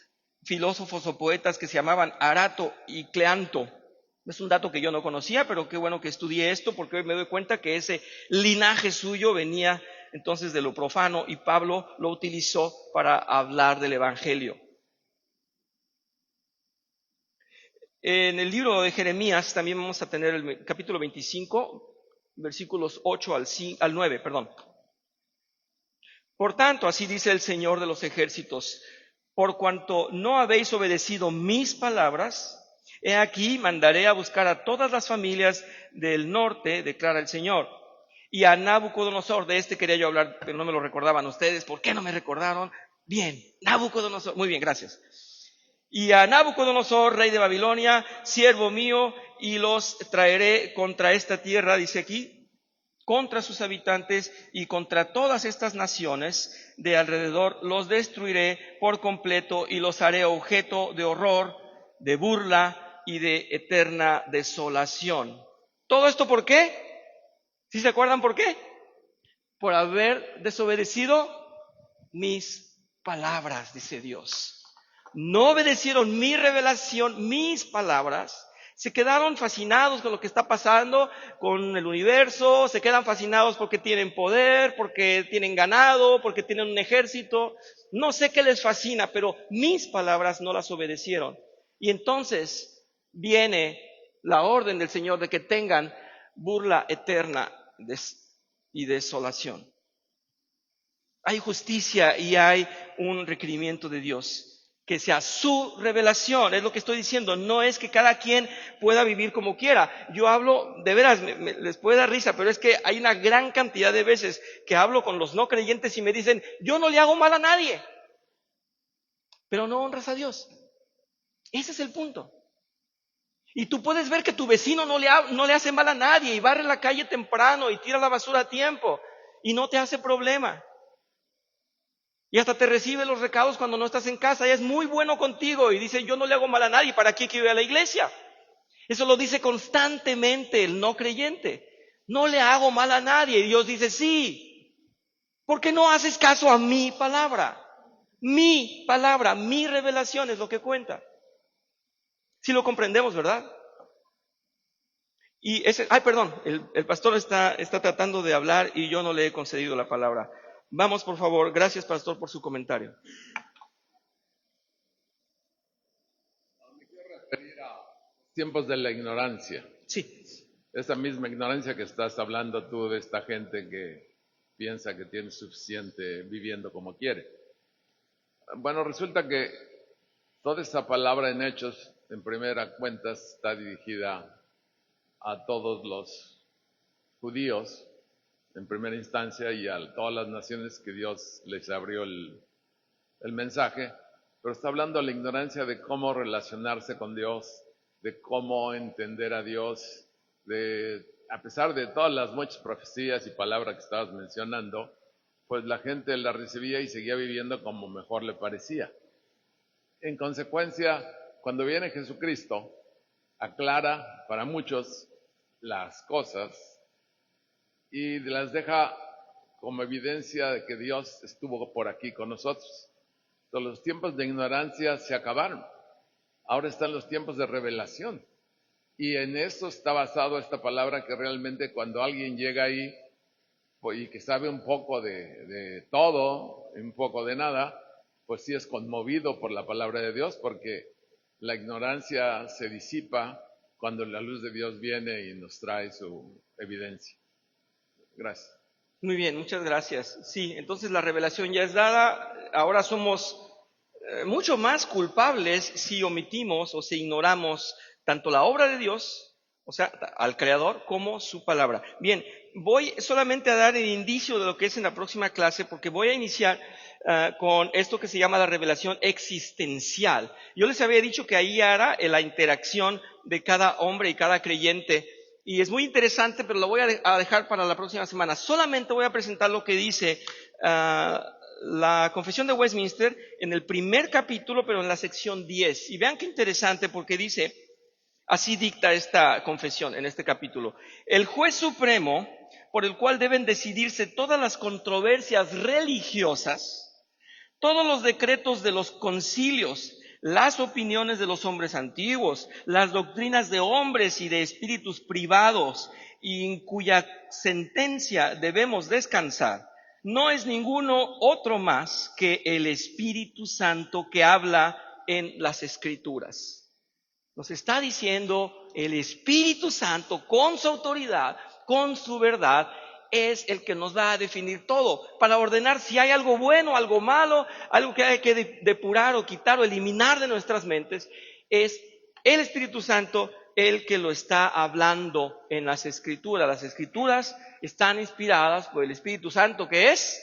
filósofos o poetas que se llamaban Arato y Cleanto. Es un dato que yo no conocía, pero qué bueno que estudié esto, porque hoy me doy cuenta que ese linaje suyo venía entonces de lo profano y Pablo lo utilizó para hablar del evangelio. En el libro de Jeremías también vamos a tener el capítulo 25, versículos 8 al 9. Por tanto, así dice el Señor de los ejércitos, por cuanto no habéis obedecido mis palabras, he aquí mandaré a buscar a todas las familias del norte, declara el Señor. Y a Nabucodonosor, de este quería yo hablar, pero no me lo recordaban ustedes. ¿Por qué no me recordaron? Bien, Nabucodonosor, muy bien, gracias. Y a Nabucodonosor, rey de Babilonia, siervo mío, y los traeré contra esta tierra, dice aquí, contra sus habitantes y contra todas estas naciones de alrededor, los destruiré por completo y los haré objeto de horror, de burla y de eterna desolación. ¿Todo esto por qué? ¿Sí se acuerdan por qué? Por haber desobedecido mis palabras, dice Dios. No obedecieron mi revelación, mis palabras. Se quedaron fascinados con lo que está pasando con el universo, se quedan fascinados porque tienen poder, porque tienen ganado, porque tienen un ejército. No sé qué les fascina, pero mis palabras no las obedecieron. Y entonces viene la orden del Señor de que tengan burla eterna y desolación. Hay justicia y hay un requerimiento de Dios. Que sea su revelación, es lo que estoy diciendo. No es que cada quien pueda vivir como quiera. Yo hablo, de veras, les puede dar risa, pero es que hay una gran cantidad de veces que hablo con los no creyentes y me dicen, yo no le hago mal a nadie, pero no honras a Dios. Ese es el punto. Y tú puedes ver que tu vecino no le hace mal a nadie y barre la calle temprano y tira la basura a tiempo y no te hace problema. Y hasta te recibe los recados cuando no estás en casa. Y es muy bueno contigo. Y dice, yo no le hago mal a nadie. ¿Para qué quiero ir a la iglesia? Eso lo dice constantemente el no creyente. No le hago mal a nadie. Y Dios dice, sí. ¿Por qué no haces caso a mi palabra? Mi palabra, mi revelación es lo que cuenta. Si lo comprendemos, ¿verdad? Y perdón, el pastor está tratando de hablar y yo no le he concedido la palabra. Vamos, por favor. Gracias, pastor, por su comentario. Me quiero referir a tiempos de la ignorancia. Sí. Esa misma ignorancia que estás hablando tú de esta gente que piensa que tiene suficiente viviendo como quiere. Bueno, resulta que toda esa palabra en Hechos, en primera cuentas, está dirigida a todos los judíos en primera instancia y a todas las naciones que Dios les abrió el mensaje, pero está hablando de la ignorancia de cómo relacionarse con Dios, de cómo entender a Dios, a pesar de todas las muchas profecías y palabras que estabas mencionando, pues la gente la recibía y seguía viviendo como mejor le parecía. En consecuencia, cuando viene Jesucristo, aclara para muchos las cosas y las deja como evidencia de que Dios estuvo por aquí con nosotros. Entonces, los tiempos de ignorancia se acabaron. Ahora están los tiempos de revelación. Y en eso está basado esta palabra, que realmente cuando alguien llega ahí y que sabe un poco de todo, un poco de nada, pues sí es conmovido por la palabra de Dios, porque la ignorancia se disipa cuando la luz de Dios viene y nos trae su evidencia. Gracias. Muy bien, muchas gracias. Sí, entonces la revelación ya es dada. Ahora somos mucho más culpables si omitimos o si ignoramos tanto la obra de Dios, o sea, al Creador, como su palabra. Bien, voy solamente a dar el indicio de lo que es en la próxima clase, porque voy a iniciar con esto que se llama la revelación existencial. Yo les había dicho que ahí era la interacción de cada hombre y cada creyente. Y es muy interesante, pero lo voy a dejar para la próxima semana. Solamente voy a presentar lo que dice la Confesión de Westminster en el primer capítulo, pero en la sección 10. Y vean qué interesante, porque dice, así dicta esta confesión en este capítulo: el juez supremo por el cual deben decidirse todas las controversias religiosas, todos los decretos de los concilios, las opiniones de los hombres antiguos, las doctrinas de hombres y de espíritus privados, y en cuya sentencia debemos descansar, no es ninguno otro más que el Espíritu Santo que habla en las Escrituras. Nos está diciendo el Espíritu Santo con su autoridad, con su verdad, es el que nos va a definir todo, para ordenar si hay algo bueno, algo malo, algo que hay que depurar o quitar o eliminar de nuestras mentes. Es el Espíritu Santo el que lo está hablando en las Escrituras. Las Escrituras están inspiradas por el Espíritu Santo, que es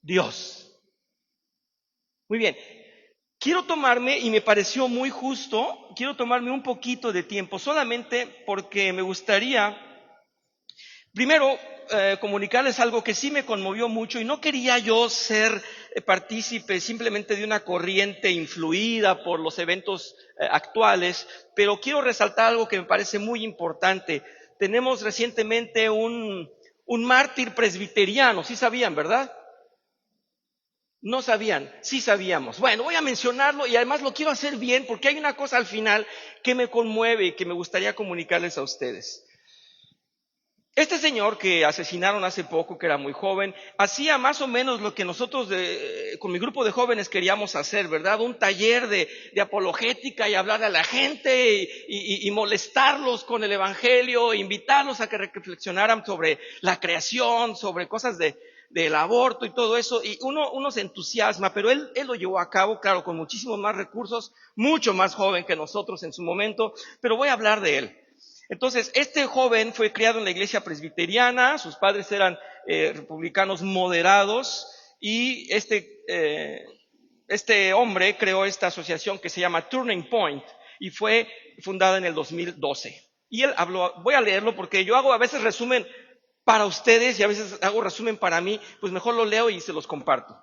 Dios. Muy bien. Quiero tomarme, y me pareció muy justo, quiero tomarme un poquito de tiempo, solamente porque me gustaría, primero, comunicarles algo que sí me conmovió mucho, y no quería yo ser partícipe simplemente de una corriente influida por los eventos actuales, pero quiero resaltar algo que me parece muy importante. Tenemos recientemente un mártir presbiteriano, ¿sí sabían, verdad? No sabían, sí sabíamos. Bueno, voy a mencionarlo y además lo quiero hacer bien, porque hay una cosa al final que me conmueve y que me gustaría comunicarles a ustedes. Este señor que asesinaron hace poco, que era muy joven, hacía más o menos lo que nosotros con mi grupo de jóvenes queríamos hacer, ¿verdad? Un taller de apologética y hablarle a la gente y molestarlos con el evangelio, invitarlos a que reflexionaran sobre la creación, sobre cosas del aborto y todo eso. Y uno se entusiasma, pero él lo llevó a cabo, claro, con muchísimos más recursos, mucho más joven que nosotros en su momento, pero voy a hablar de él. Entonces, este joven fue criado en la iglesia presbiteriana, sus padres eran republicanos moderados y este hombre creó esta asociación que se llama Turning Point y fue fundada en el 2012. Y él habló, voy a leerlo porque yo hago a veces resumen para ustedes y a veces hago resumen para mí, pues mejor lo leo y se los comparto.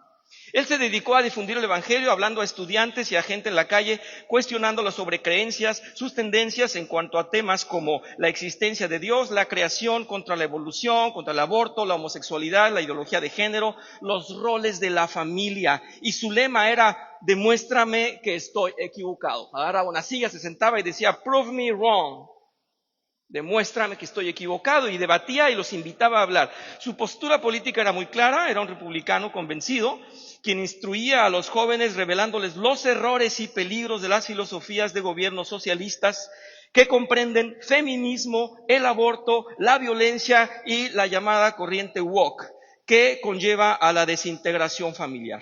Él se dedicó a difundir el evangelio hablando a estudiantes y a gente en la calle, cuestionándolos sobre creencias, sus tendencias en cuanto a temas como la existencia de Dios, la creación, contra la evolución, contra el aborto, la homosexualidad, la ideología de género, los roles de la familia. Y su lema era, demuéstrame que estoy equivocado. Agarraba una silla, se sentaba y decía, prove me wrong. Demuéstrame que estoy equivocado, y debatía y los invitaba a hablar. Su postura política era muy clara, era un republicano convencido, quien instruía a los jóvenes revelándoles los errores y peligros de las filosofías de gobiernos socialistas que comprenden feminismo, el aborto, la violencia y la llamada corriente woke, que conlleva a la desintegración familiar.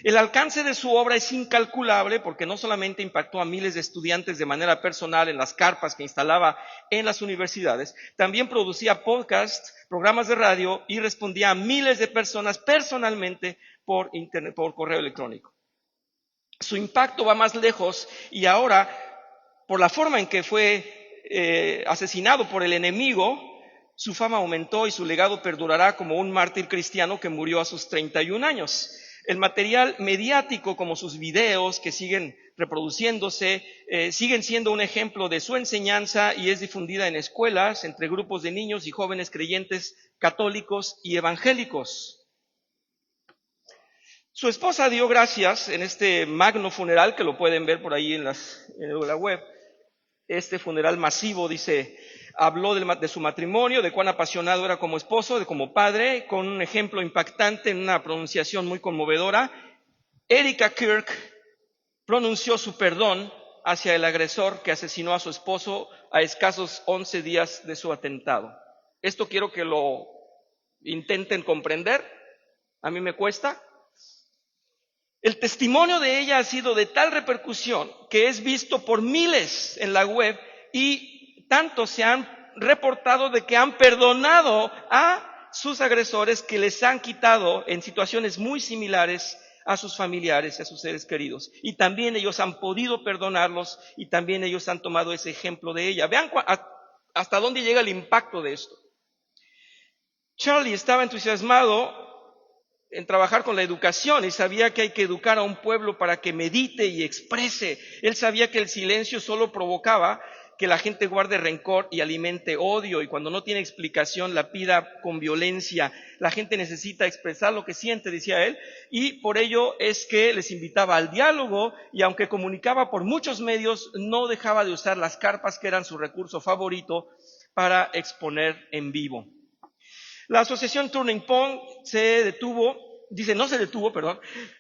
El alcance de su obra es incalculable porque no solamente impactó a miles de estudiantes de manera personal en las carpas que instalaba en las universidades, también producía podcasts, programas de radio y respondía a miles de personas personalmente por internet, por correo electrónico. Su impacto va más lejos y ahora, por la forma en que fue asesinado por el enemigo, su fama aumentó y su legado perdurará como un mártir cristiano que murió a sus 31 años. El material mediático, como sus videos que siguen reproduciéndose, siguen siendo un ejemplo de su enseñanza y es difundida en escuelas, entre grupos de niños y jóvenes creyentes católicos y evangélicos. Su esposa dio gracias en este magno funeral, que lo pueden ver por ahí en la web. Este funeral masivo, dice, habló de su matrimonio, de cuán apasionado era como esposo, de como padre, con un ejemplo impactante en una pronunciación muy conmovedora. Erika Kirk pronunció su perdón hacia el agresor que asesinó a su esposo a escasos 11 días de su atentado. Esto quiero que lo intenten comprender, a mí me cuesta. El testimonio de ella ha sido de tal repercusión que es visto por miles en la web y tanto se han reportado de que han perdonado a sus agresores, que les han quitado en situaciones muy similares a sus familiares, a sus seres queridos. Y también ellos han podido perdonarlos y también ellos han tomado ese ejemplo de ella. Vean hasta dónde llega el impacto de esto. Charlie estaba entusiasmado en trabajar con la educación y sabía que hay que educar a un pueblo para que medite y exprese. Él sabía que el silencio solo provocaba que la gente guarde rencor y alimente odio, y cuando no tiene explicación la pida con violencia. La gente necesita expresar lo que siente, decía él, y por ello es que les invitaba al diálogo, y aunque comunicaba por muchos medios, no dejaba de usar las carpas, que eran su recurso favorito, para exponer en vivo. La asociación Turning Point no se detuvo,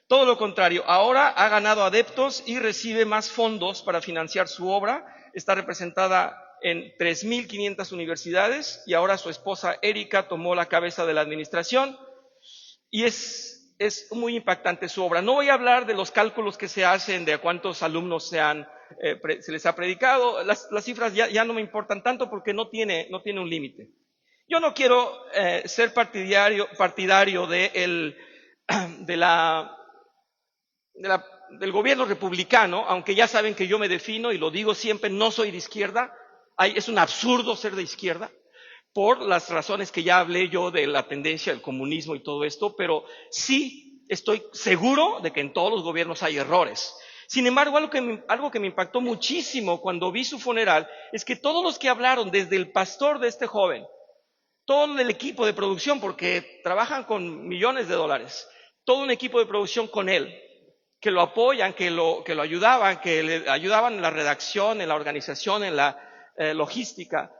todo lo contrario, ahora ha ganado adeptos y recibe más fondos para financiar su obra. Está representada en 3.500 universidades y ahora su esposa Erika tomó la cabeza de la administración y es muy impactante su obra. No voy a hablar de los cálculos que se hacen de a cuántos alumnos se les ha predicado. Las cifras ya no me importan tanto porque no tiene un límite. Yo no quiero ser partidario del gobierno republicano, aunque ya saben que yo me defino y lo digo siempre, no soy de izquierda. Es un absurdo ser de izquierda por las razones que ya hablé yo de la tendencia del comunismo y todo esto, pero sí estoy seguro de que en todos los gobiernos hay errores. Sin embargo, algo que me impactó muchísimo cuando vi su funeral es que todos los que hablaron, desde el pastor de este joven, todo el equipo de producción, porque trabajan con millones de dólares, todo un equipo de producción con él, que lo apoyan, que lo ayudaban, que le ayudaban en la redacción, en la organización, en la logística.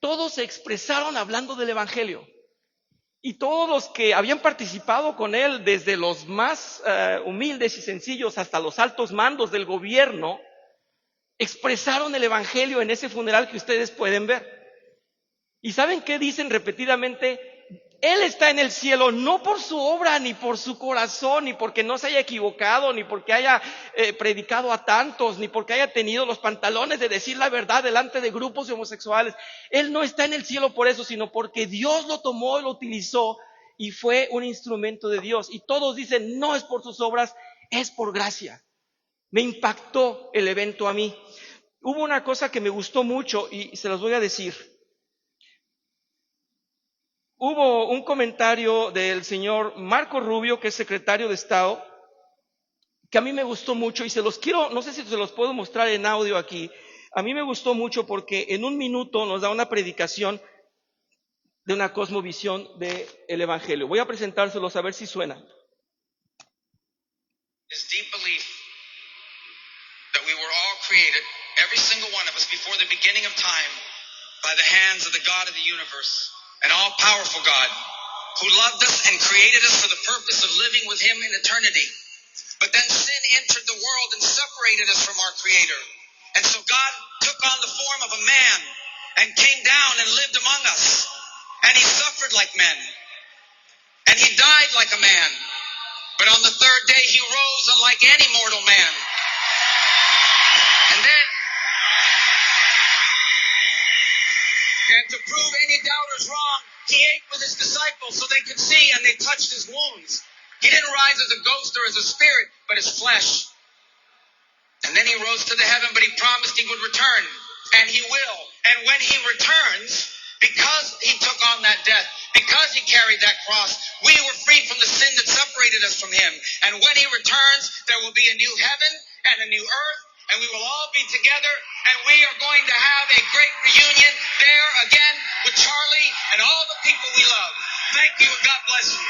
todos se expresaron hablando del Evangelio. Y todos los que habían participado con él, desde los más humildes y sencillos hasta los altos mandos del gobierno, expresaron el Evangelio en ese funeral que ustedes pueden ver. ¿Y saben qué dicen repetidamente? Él está en el cielo no por su obra, ni por su corazón, ni porque no se haya equivocado, ni porque haya predicado a tantos, ni porque haya tenido los pantalones de decir la verdad delante de grupos de homosexuales. Él no está en el cielo por eso, sino porque Dios lo tomó y lo utilizó y fue un instrumento de Dios. Y todos dicen, no es por sus obras, es por gracia. Me impactó el evento a mí. Hubo una cosa que me gustó mucho y se los voy a decir. Hubo un comentario del señor Marco Rubio, que es secretario de Estado, que a mí me gustó mucho y se los quiero, no sé si se los puedo mostrar en audio aquí. A mí me gustó mucho porque en un minuto nos da una predicación de una cosmovisión del Evangelio. Voy a presentárselos a ver si suena. This deep belief that we were all created, every single one of us, before the beginning of time, by the hands of the God of the universe, an all-powerful God, who loved us and created us for the purpose of living with Him in eternity. But then sin entered the world and separated us from our Creator. And so God took on the form of a man and came down and lived among us. And He suffered like men. And He died like a man. But on the third day He rose unlike any mortal man. And then, and to prove any doubters wrong, He ate with His disciples so they could see, and they touched His wounds. He didn't rise as a ghost or as a spirit, but as flesh. And then He rose to the heaven, but He promised He would return. And He will. And when He returns, because He took on that death, because He carried that cross, we were freed from the sin that separated us from Him. And when He returns, there will be a new heaven and a new earth, and we will all be together, and we are going to have a great reunion there again with Charlie and all the people we love. Thank you, and God bless you.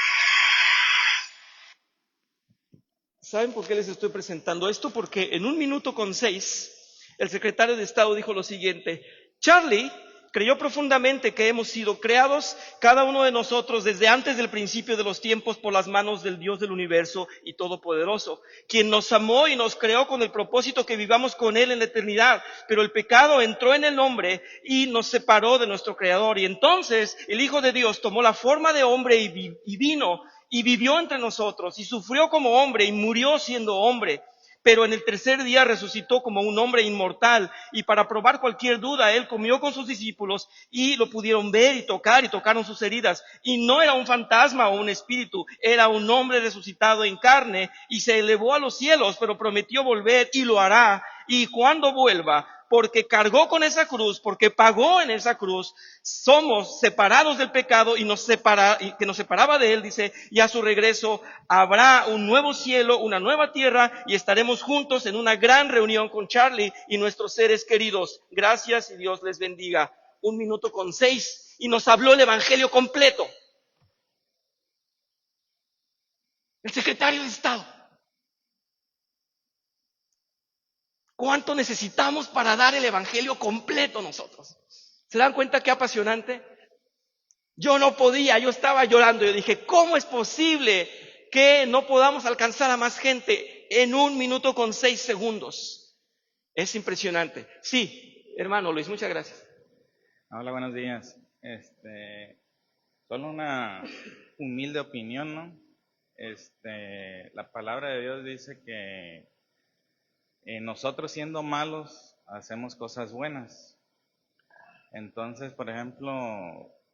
¿Saben por qué les estoy presentando esto? Porque en 1:06, el secretario de Estado dijo lo siguiente: Charlie creyó profundamente que hemos sido creados, cada uno de nosotros, desde antes del principio de los tiempos, por las manos del Dios del universo y todopoderoso, quien nos amó y nos creó con el propósito que vivamos con Él en la eternidad. Pero el pecado entró en el hombre y nos separó de nuestro Creador. Y entonces el Hijo de Dios tomó la forma de hombre y vino y vivió entre nosotros y sufrió como hombre y murió siendo hombre. Pero en el tercer día resucitó como un hombre inmortal, y para probar cualquier duda, Él comió con sus discípulos y lo pudieron ver y tocaron sus heridas. Y no era un fantasma o un espíritu, era un hombre resucitado en carne, y se elevó a los cielos, pero prometió volver y lo hará. Y cuando vuelva, porque cargó con esa cruz, porque pagó en esa cruz, somos separados del pecado y que nos separaba de Él, dice, y a su regreso habrá un nuevo cielo, una nueva tierra, y estaremos juntos en una gran reunión con Charlie y nuestros seres queridos. Gracias y Dios les bendiga. 1:06, y nos habló el Evangelio completo. El secretario de Estado. ¿Cuánto necesitamos para dar el Evangelio completo nosotros? ¿Se dan cuenta qué apasionante? Yo no podía, yo estaba llorando. Yo dije, ¿cómo es posible que no podamos alcanzar a más gente en 1:06? Es impresionante. Sí, hermano Luis, muchas gracias. Hola, buenos días. Solo una humilde opinión, ¿no? La palabra de Dios dice que nosotros siendo malos hacemos cosas buenas. Entonces, por ejemplo,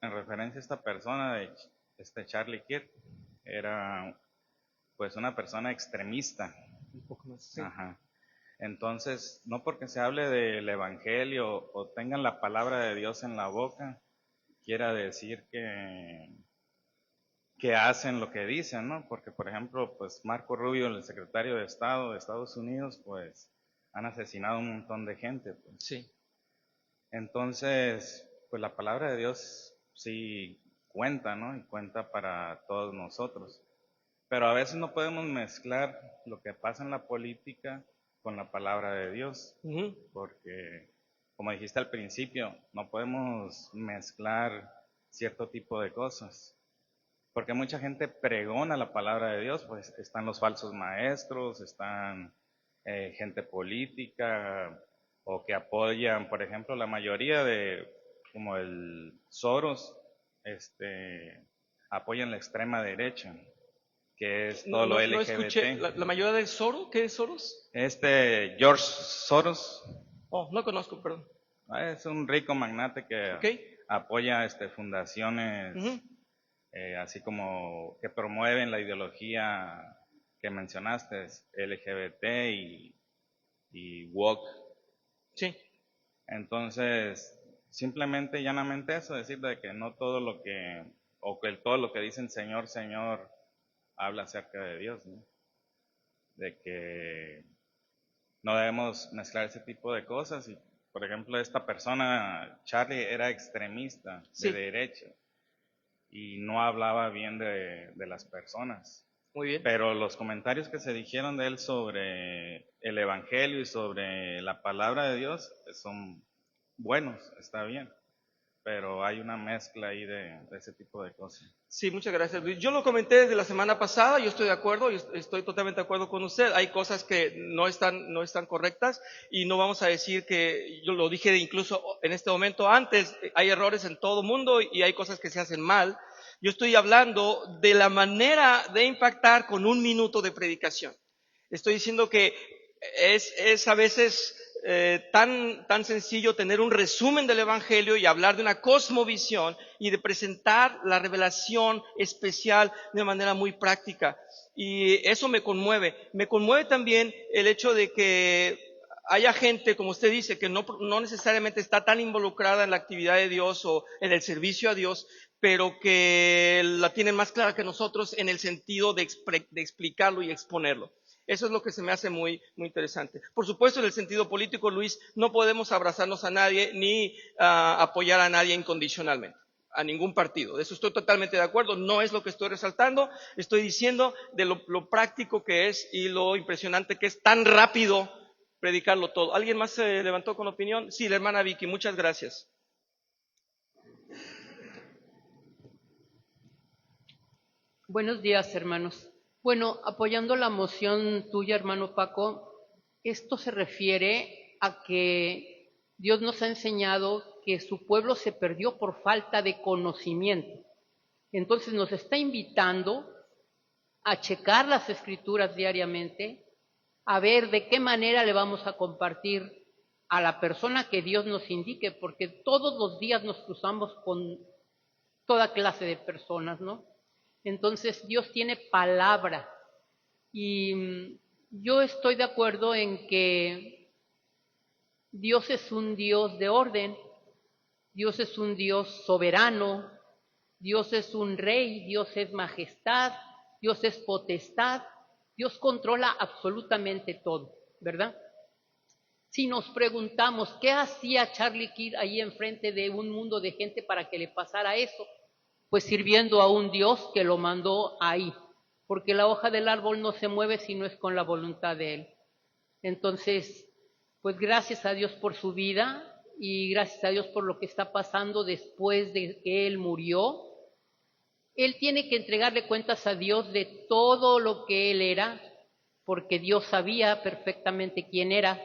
en referencia a esta persona de Charlie Kirk, era pues una persona extremista. Un poco más, sí. Ajá. Entonces, no porque se hable del Evangelio o tengan la palabra de Dios en la boca, quiera decir que hacen lo que dicen, ¿no? Porque, por ejemplo, pues Marco Rubio, el secretario de Estado de Estados Unidos, pues han asesinado a un montón de gente. Pues. Sí. Entonces, pues la palabra de Dios sí cuenta, ¿no? Y cuenta para todos nosotros. Pero a veces no podemos mezclar lo que pasa en la política con la palabra de Dios, porque como dijiste al principio, no podemos mezclar cierto tipo de cosas. Porque mucha gente pregona la palabra de Dios, pues están los falsos maestros, están gente política o que apoyan, por ejemplo, la mayoría de, como el Soros, apoyan la extrema derecha, que es todo lo No LGBT. escuché. ¿La mayoría del Soros? ¿Qué es Soros? George Soros Oh, no conozco, perdón. es un rico magnate que Ok. apoya fundaciones, Ujú. así como que promueven la ideología que mencionaste, LGBT y woke. Sí. Entonces, simplemente, llanamente eso, decir de que no todo lo que, o que todo lo que dicen Señor, Señor, habla acerca de Dios, ¿no? De que no debemos mezclar ese tipo de cosas. Y, por ejemplo, esta persona, Charlie, era extremista Sí. de derecha y no hablaba bien de las personas. Muy bien. Pero los comentarios que se dijeron de él sobre el Evangelio y sobre la palabra de Dios son buenos, está bien. Pero hay una mezcla ahí de ese tipo de cosas. Sí, muchas gracias, Luis. Yo lo comenté desde la semana pasada, yo estoy de acuerdo, yo estoy totalmente de acuerdo con usted. Hay cosas que no están correctas y no vamos a decir que, yo lo dije incluso en este momento antes, hay errores en todo mundo y hay cosas que se hacen mal. Yo estoy hablando de la manera de impactar con 1 minuto de predicación. Estoy diciendo que es a veces tan sencillo tener un resumen del Evangelio y hablar de una cosmovisión y de presentar la revelación especial de una manera muy práctica. Y eso me conmueve. Me conmueve también el hecho de que haya gente, como usted dice, que no necesariamente está tan involucrada en la actividad de Dios o en el servicio a Dios, pero que la tienen más clara que nosotros en el sentido de explicarlo y exponerlo. Eso es lo que se me hace muy, muy interesante. Por supuesto, en el sentido político, Luis, no podemos abrazarnos a nadie ni apoyar a nadie incondicionalmente, a ningún partido. De eso estoy totalmente de acuerdo. No es lo que estoy resaltando. Estoy diciendo de lo práctico que es y lo impresionante que es tan rápido predicarlo todo. ¿Alguien más se levantó con opinión? Sí, la hermana Vicky. Muchas gracias. Buenos días, hermanos. Bueno, apoyando la moción tuya, hermano Paco, esto se refiere a que Dios nos ha enseñado que su pueblo se perdió por falta de conocimiento. Entonces nos está invitando a checar las escrituras diariamente, a ver de qué manera le vamos a compartir a la persona que Dios nos indique, porque todos los días nos cruzamos con toda clase de personas, ¿no? Entonces Dios tiene palabra y yo estoy de acuerdo en que Dios es un Dios de orden, Dios es un Dios soberano, Dios es un rey, Dios es majestad, Dios es potestad, Dios controla absolutamente todo, ¿verdad? Si nos preguntamos, ¿qué hacía Charlie Kirk ahí enfrente de un mundo de gente para que le pasara eso? Pues sirviendo a un Dios que lo mandó ahí, porque la hoja del árbol no se mueve si no es con la voluntad de Él. Entonces, pues gracias a Dios por su vida y gracias a Dios por lo que está pasando después de que Él murió. Él tiene que entregarle cuentas a Dios de todo lo que Él era, porque Dios sabía perfectamente quién era,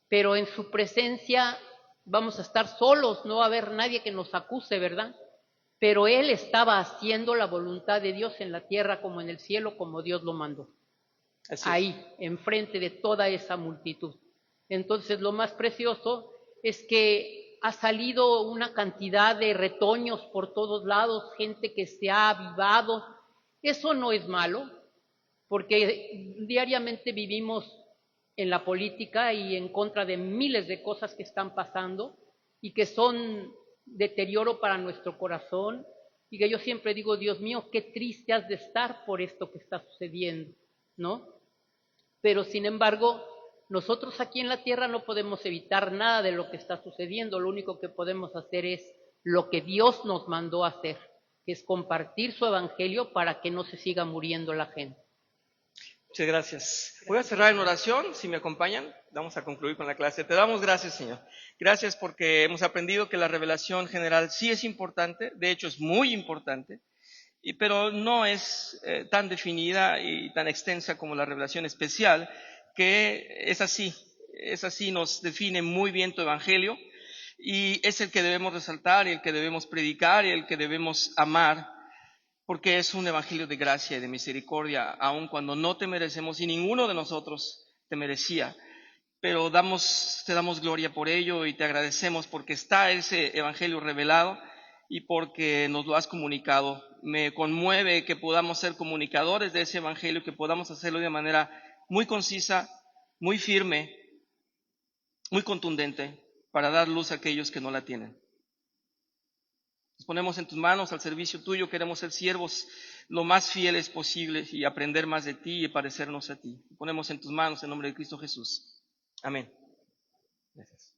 pero en su presencia vamos a estar solos, no va a haber nadie que nos acuse, ¿verdad? Pero él estaba haciendo la voluntad de Dios en la tierra como en el cielo, como Dios lo mandó. Ahí, enfrente de toda esa multitud. Entonces, lo más precioso es que ha salido una cantidad de retoños por todos lados, gente que se ha avivado. Eso no es malo, porque diariamente vivimos en la política y en contra de miles de cosas que están pasando y que son deterioro para nuestro corazón, y que yo siempre digo, Dios mío, qué triste has de estar por esto que está sucediendo, ¿no? Pero sin embargo, nosotros aquí en la tierra no podemos evitar nada de lo que está sucediendo, lo único que podemos hacer es lo que Dios nos mandó a hacer, que es compartir su evangelio para que no se siga muriendo la gente. Muchas gracias. Voy a cerrar en oración, si me acompañan. Vamos a concluir con la clase. Te damos gracias, Señor. Gracias porque hemos aprendido que la revelación general sí es importante, de hecho es muy importante, pero no es tan definida y tan extensa como la revelación especial, que es así, nos define muy bien tu evangelio y es el que debemos resaltar y el que debemos predicar y el que debemos amar, porque es un evangelio de gracia y de misericordia, aun cuando no te merecemos y ninguno de nosotros te merecía. Pero te damos gloria por ello y te agradecemos porque está ese evangelio revelado y porque nos lo has comunicado. Me conmueve que podamos ser comunicadores de ese evangelio, que podamos hacerlo de manera muy concisa, muy firme, muy contundente, para dar luz a aquellos que no la tienen. Nos ponemos en tus manos al servicio tuyo, queremos ser siervos lo más fieles posibles y aprender más de ti y parecernos a ti. Nos ponemos en tus manos en nombre de Cristo Jesús. Amén. Gracias.